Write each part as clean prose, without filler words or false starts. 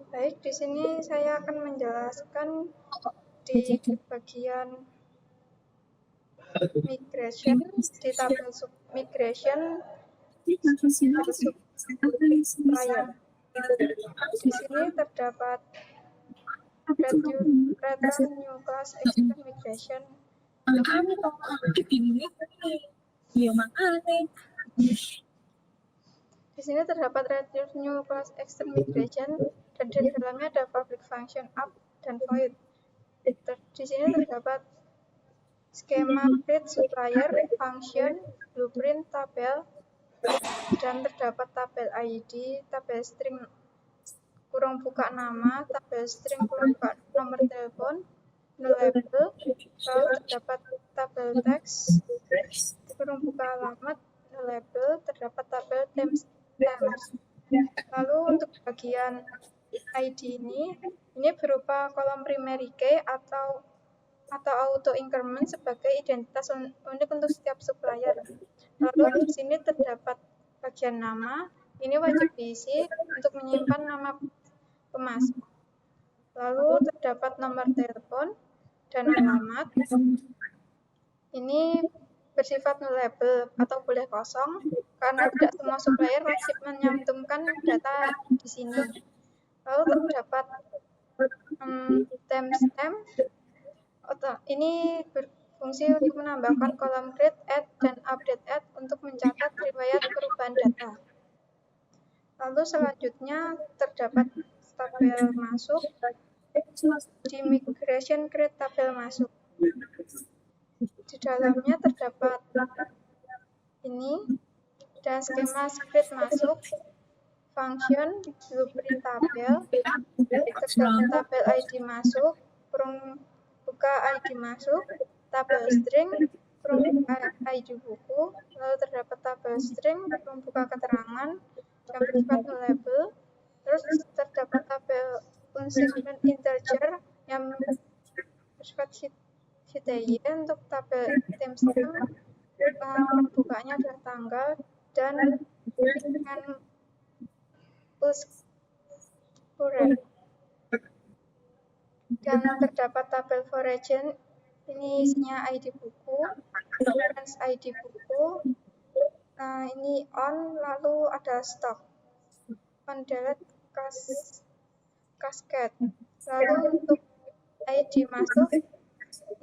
Baik, di sini saya akan menjelaskan di bagian migration, di tabel sub migration supplier. Di sini terdapat return new class extend migration. Di sini terdapat return new class extend migration dan di dalamnya ada public function up dan void. Di sini terdapat skema create supplier, function, blueprint, tabel, dan terdapat tabel ID, tabel string kurung buka nama, tabel string kurung buka nomor telepon, label, lalu terdapat tabel teks, kurung buka alamat, label, terdapat tabel timestamp. Lalu untuk bagian ID ini berupa kolom primary key atau auto increment sebagai identitas unik untuk setiap supplier. Lalu di sini terdapat bagian nama, ini wajib diisi untuk menyimpan nama pemasok. Lalu terdapat nomor telepon dan alamat. Ini bersifat nullable atau boleh kosong karena tidak semua supplier wajib menyantumkan data di sini. Lalu terdapat timestamp. Ini berfungsi untuk menambahkan kolom create, add, dan update add untuk mencatat riwayat perubahan data. Lalu selanjutnya terdapat tabel masuk. Di migration create tabel masuk. Di dalamnya terdapat ini dan skema script masuk, function, blueprint tabel, terdapat tabel ID masuk, kurung buka ID masuk, tabel string, kurung buka ID buku, lalu terdapat tabel string, kurung buka keterangan, yang bersifat nullable, terus terdapat tabel unsegment integer yang bersifat CTY untuk tabel timestamp, bukanya adalah tanggal, dan dengan current. Dan terdapat tabel for region, ini isinya ID buku, reference ID buku, ini on, lalu ada stock, on delete, cascade. Lalu untuk ID masuk,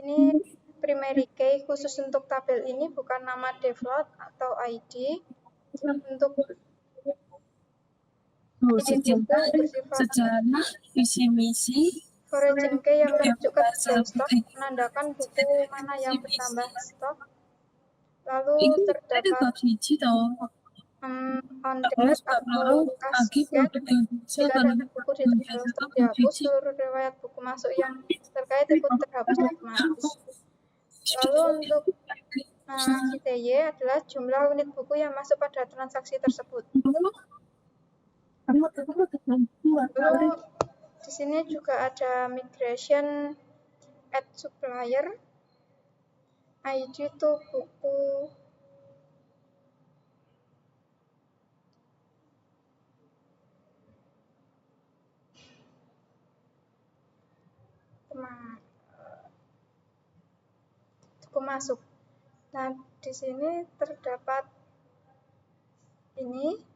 ini primary key khusus untuk tabel ini bukan nama default atau ID. Untuk sejarah visi misi origin key yang merujuk ke tabel stok menandakan buku mana yang bertambah stok. Lalu terdapat on delete atau cascade. Jika data buku di tabel stok dihapus, seluruh riwayat buku masuk yang terkait ikut terhapus otomatis. Lalu untuk CTY adalah jumlah unit buku yang masuk pada transaksi tersebut. Lalu di sini juga ada migration add supplier, ID itu buku, buku masuk. Nah, di sini terdapat ini.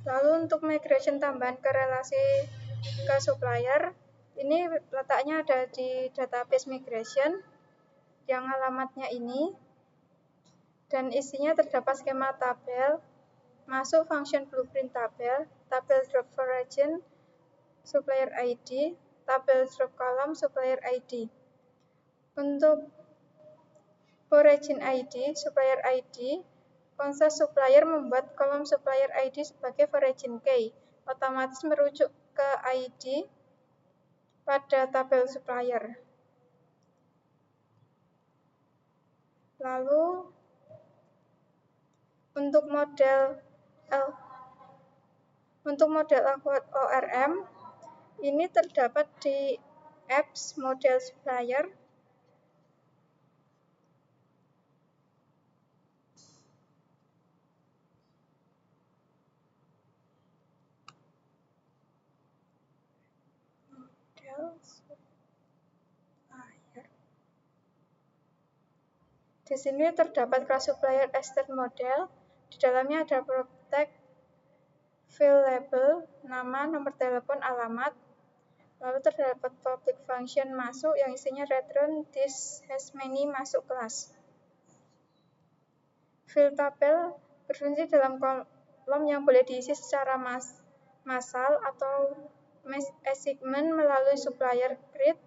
Lalu untuk migration tambahan ke relasi ke supplier, ini letaknya ada di database migration yang alamatnya ini, dan isinya terdapat skema tabel, masuk function blueprint tabel, tabel drop for region, supplier ID, tabel drop column, supplier ID. Untuk origin ID, supplier ID, Konsep supplier membuat kolom supplier ID sebagai origin key, otomatis merujuk ke ID pada tabel supplier. Lalu untuk model awkward ORM ini terdapat di apps model supplier. Di sini terdapat kelas supplier extern model. Di dalamnya ada protect field label, nama, nomor telepon, alamat. Lalu terdapat public function masuk yang isinya return this has many masuk kelas. Field tabel berfungsi dalam kolom yang boleh diisi secara massal atau mass assignment melalui supplier grid.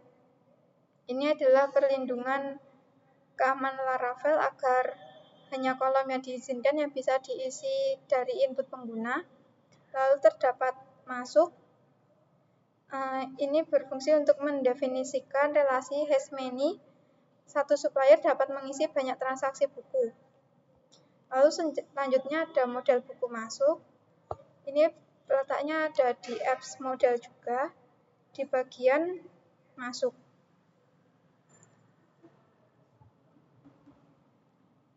Ini adalah perlindungan keamanan Laravel agar hanya kolom yang diizinkan yang bisa diisi dari input pengguna. Lalu terdapat masuk. Ini berfungsi untuk mendefinisikan relasi has many. Satu supplier dapat mengisi banyak transaksi buku. Lalu selanjutnya ada model buku masuk. Ini letaknya ada di apps model juga, di bagian masuk.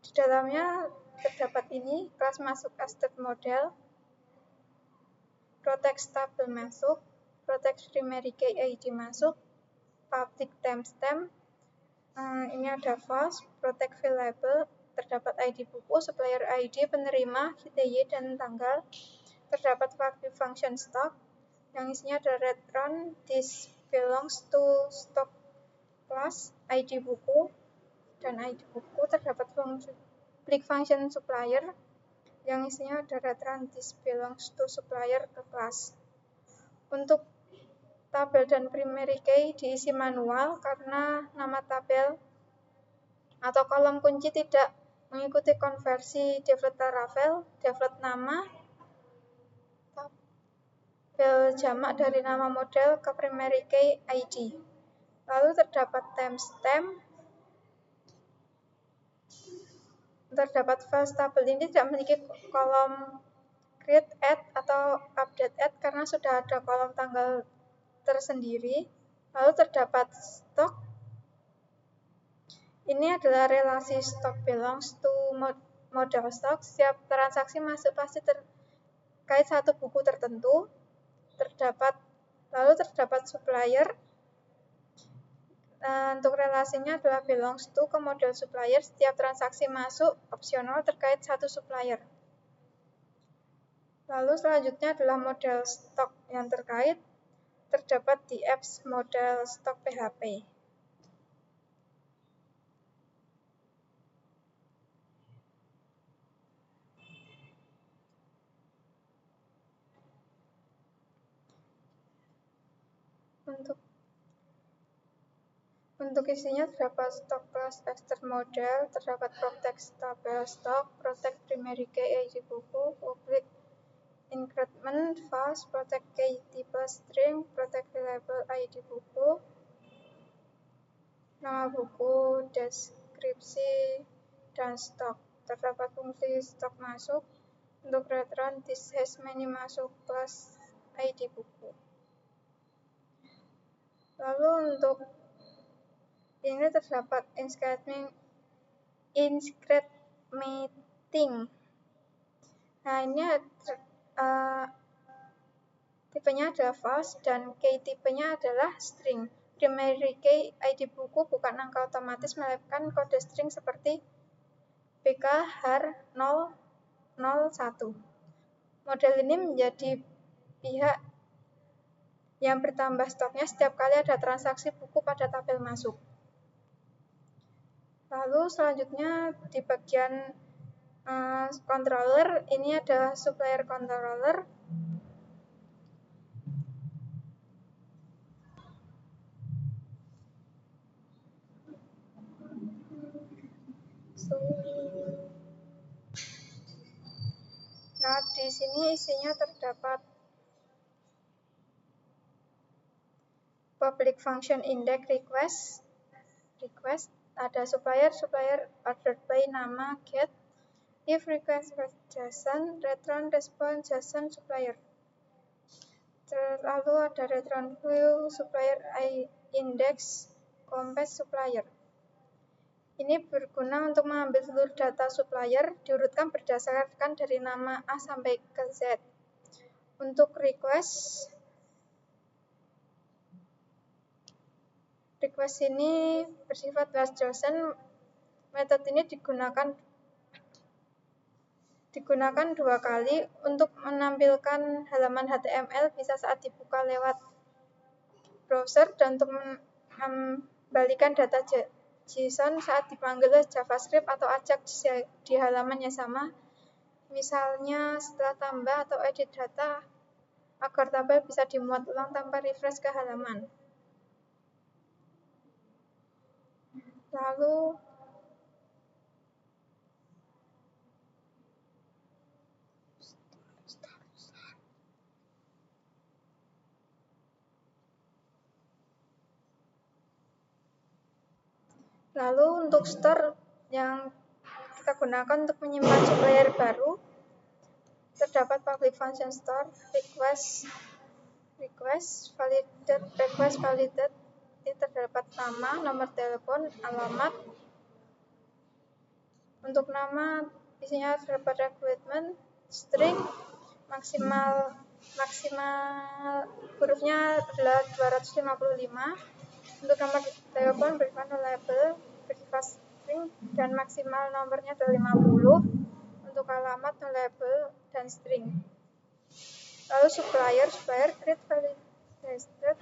Di dalamnya terdapat ini, kelas masuk external model, protect tabel masuk, protect primary key ID masuk, public timestamp, ini ada false, protect field label, terdapat ID buku, supplier ID, penerima, VTY, dan tanggal. Terdapat public function stock, yang isinya ada return this belongs to stock class, ID buku, dan ID buku. Terdapat public function supplier, yang isinya ada return this belongs to supplier ke kelas. Untuk tabel dan primary key diisi manual karena nama tabel atau kolom kunci tidak mengikuti konversi default Laravel. Default nama tabel jamak dari nama model ke primary key ID. Lalu terdapat timestamp. Terdapat files tabel ini tidak memiliki kolom create add atau update add karena sudah ada kolom tanggal tersendiri. Lalu terdapat stock. Ini adalah relasi stock belongs to model stock. Setiap transaksi masuk pasti terkait satu buku tertentu. Lalu terdapat supplier. Untuk relasinya adalah belongs to ke model supplier. Setiap transaksi masuk opsional terkait satu supplier. Lalu selanjutnya adalah model stock yang terkait. Terdapat di apps model stock PHP. Untuk isinya terdapat stock class extern model, terdapat protect tabel stock, protect primary key ID buku, public increment fast, protect key tipe string, protect label ID buku, nama buku, deskripsi, dan stok. Terdapat fungsi stok masuk untuk return this has many masuk plus ID buku. Lalu untuk ini terdapat inscripting. Nah, ini tipenya adalah false dan key tipenya adalah string. Primary key ID buku bukan angka otomatis melainkan kode string seperti BK-HAR001. Model ini menjadi pihak yang bertambah stoknya setiap kali ada transaksi buku pada tabel masuk. Lalu selanjutnya di bagian controller, ini ada supplier controller. Di sini isinya terdapat public function index request, ada supplier ordered by nama get, if request was JSON, return response JSON supplier. Lalu ada return view supplier index compare supplier. Ini berguna untuk mengambil seluruh data supplier diurutkan berdasarkan dari nama A sampai ke Z. Untuk request ini bersifat last JSON. Metode ini digunakan 2 kali untuk menampilkan halaman HTML bisa saat dibuka lewat browser dan untuk mengembalikan data JSON saat dipanggil JavaScript atau Ajax di halaman yang sama, misalnya setelah tambah atau edit data agar tabel bisa dimuat ulang tanpa refresh ke halaman. Lalu untuk store yang kita gunakan untuk menyimpan supplier baru, terdapat public function store, request validate. Ini terdapat nama, nomor telepon, alamat. Untuk nama isinya terdapat requirement, string, maksimal hurufnya adalah 255. Untuk nomor telepon bersifat label, bersifat string, dan maksimal nomornya adalah 50. Untuk alamat label dan string. Lalu supplier create validated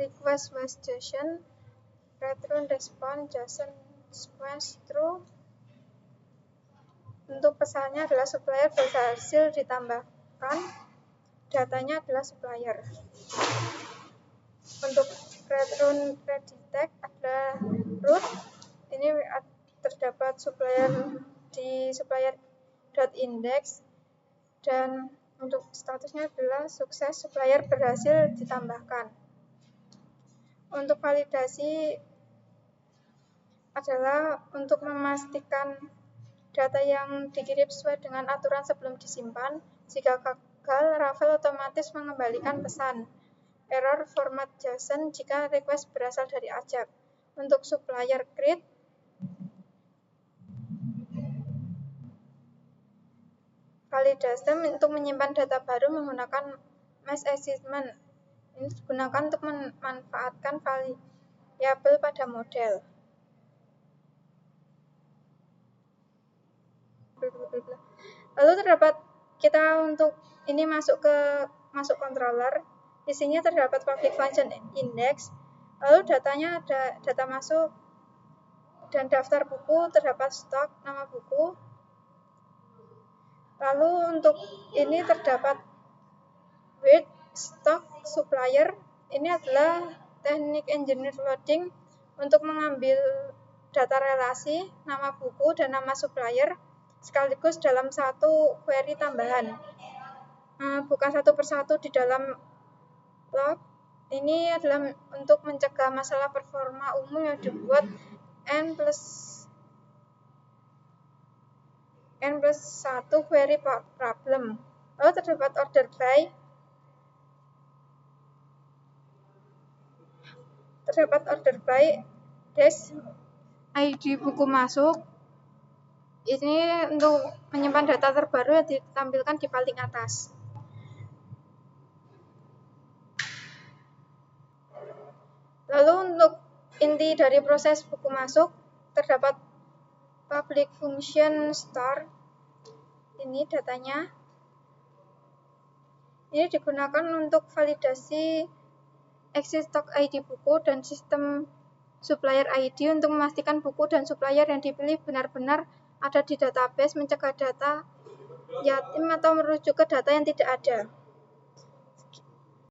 request was JSON, return response JSON sequence true. Untuk pesannya adalah supplier berhasil ditambahkan, datanya adalah supplier. Untuk return predicate adalah root. Ini terdapat supplier di supplier.index dan untuk statusnya adalah sukses, supplier berhasil ditambahkan. Untuk validasi adalah untuk memastikan data yang dikirim sesuai dengan aturan sebelum disimpan. Jika gagal, Ravel otomatis mengembalikan pesan. Error format JSON jika request berasal dari Ajax. Untuk supplier create, validasi untuk menyimpan data baru menggunakan mass assignment. Ini digunakan untuk memanfaatkan variabel pada model. Lalu terdapat kita untuk ini masuk controller. Isinya terdapat public function index. Lalu datanya ada data masuk dan daftar buku, terdapat stok, nama buku. Lalu untuk ini terdapat with, stock, supplier. Ini adalah teknik engineer loading untuk mengambil data relasi, nama buku, dan nama supplier sekaligus dalam satu query tambahan. Bukan satu persatu di dalam log. Ini adalah untuk mencegah masalah performa umum yang dibuat n plus 1 query problem. Lalu terdapat order by dash ID buku masuk. Ini untuk menyimpan data terbaru yang ditampilkan di paling atas. Lalu untuk inti dari proses buku masuk, terdapat public function store. Ini datanya. Ini digunakan untuk validasi exit stock ID buku dan sistem supplier ID untuk memastikan buku dan supplier yang dipilih benar-benar ada di database, mencegah data yatim atau merujuk ke data yang tidak ada.